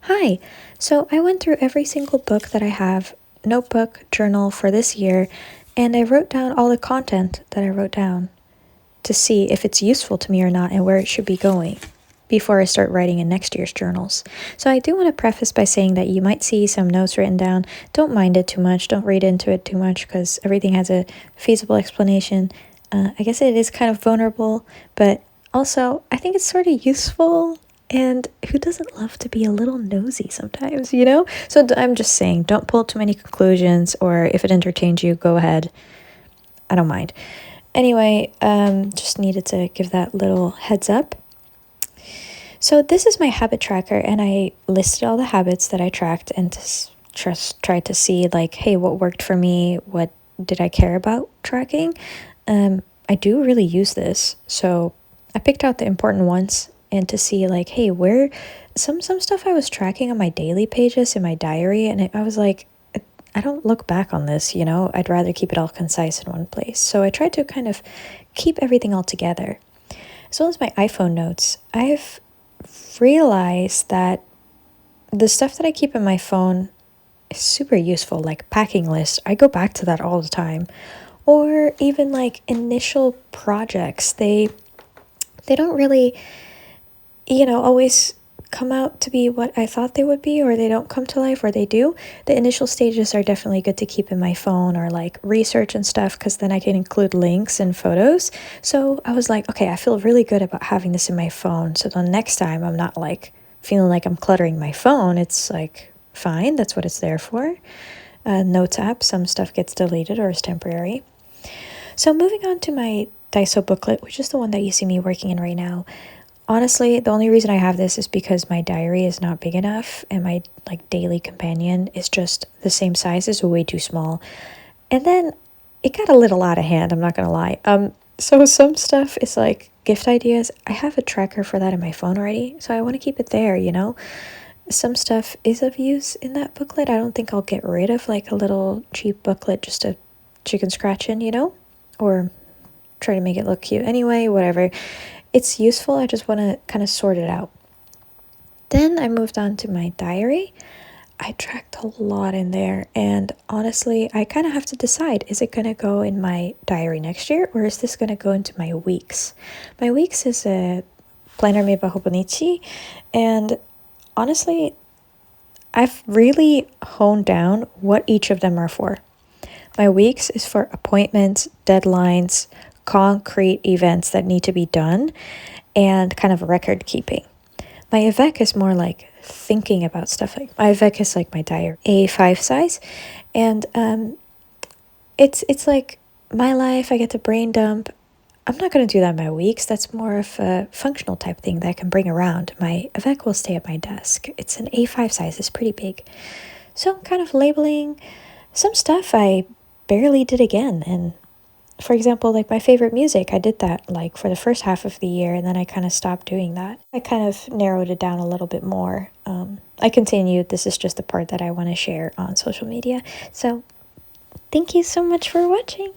Hi! So I went through every single book that I have, notebook, journal for this year, and I wrote down all the content that I wrote down to see if it's useful to me or not and where it should be going before I start writing in next year's journals. So I do want to preface by saying that you might see some notes written down. Don't mind it too much. Don't read into it too much because everything has a feasible explanation. I guess it is kind of vulnerable, but also I think it's sort of useful. And who doesn't love to be a little nosy sometimes? So I'm just saying, don't pull too many conclusions, or if it entertains you, go ahead. I don't mind. Anyway, just needed to give that little heads up. So this is my habit tracker, and I listed all the habits that I tracked and just tried to see, like, hey, what worked for me? What did I care about tracking? I do really use this, so I picked out the important ones and to see, like, hey, where some stuff I was tracking on my daily pages in my diary, and I was like, I don't look back on this, I'd rather keep it all concise in one place. So I tried to kind of keep everything all together. As well as my iPhone notes, I've realized that the stuff that I keep in my phone is super useful, like packing lists. I go back to that all the time. Or even like initial projects. They don't really always come out to be what I thought they would be, or they don't come to life, or they do. The initial stages are definitely good to keep in my phone, or like research and stuff, because then I can include links and photos. So I was like, okay, I feel really good about having this in my phone. So the next time I'm not like feeling like I'm cluttering my phone. It's like, fine, that's what it's there for. Notes app, some stuff gets deleted or is temporary. So moving on to my Daiso booklet, which is the one that you see me working in right now. Honestly, the only reason I have this is because my diary is not big enough and my like daily companion is just the same size, is way too small. And then it got a little out of hand, I'm not gonna lie. So some stuff is like gift ideas. I have a tracker for that in my phone already, so I want to keep it there, Some stuff is of use in that booklet. I don't think I'll get rid of like a little cheap booklet just to chicken scratch in, or try to make it look cute. Anyway, whatever. It's useful. I just want to kind of sort it out. Then I moved on to my diary. I tracked a lot in there, and honestly, I kind of have to decide, is it going to go in my diary next year, or is this going to go into my weeks? My weeks is a planner made by Hobonichi, and honestly, I've really honed down what each of them are for. My weeks is for appointments, deadlines, concrete events that need to be done, and kind of record keeping. My avec is more like thinking about stuff. Like my avec is like my diary, A5 size, and it's like my life. I get to brain dump. I'm not going to do that in my weeks. That's more of a functional type thing that I can bring around. My avec will stay at my desk. It's an A5 size. It's pretty big. So I'm kind of labeling some stuff I barely did again. And for example, like my favorite music, I did that like for the first half of the year, and then I kind of stopped doing that. I kind of narrowed it down a little bit more. I continued. This is just the part that I want to share on social media. So thank you so much for watching.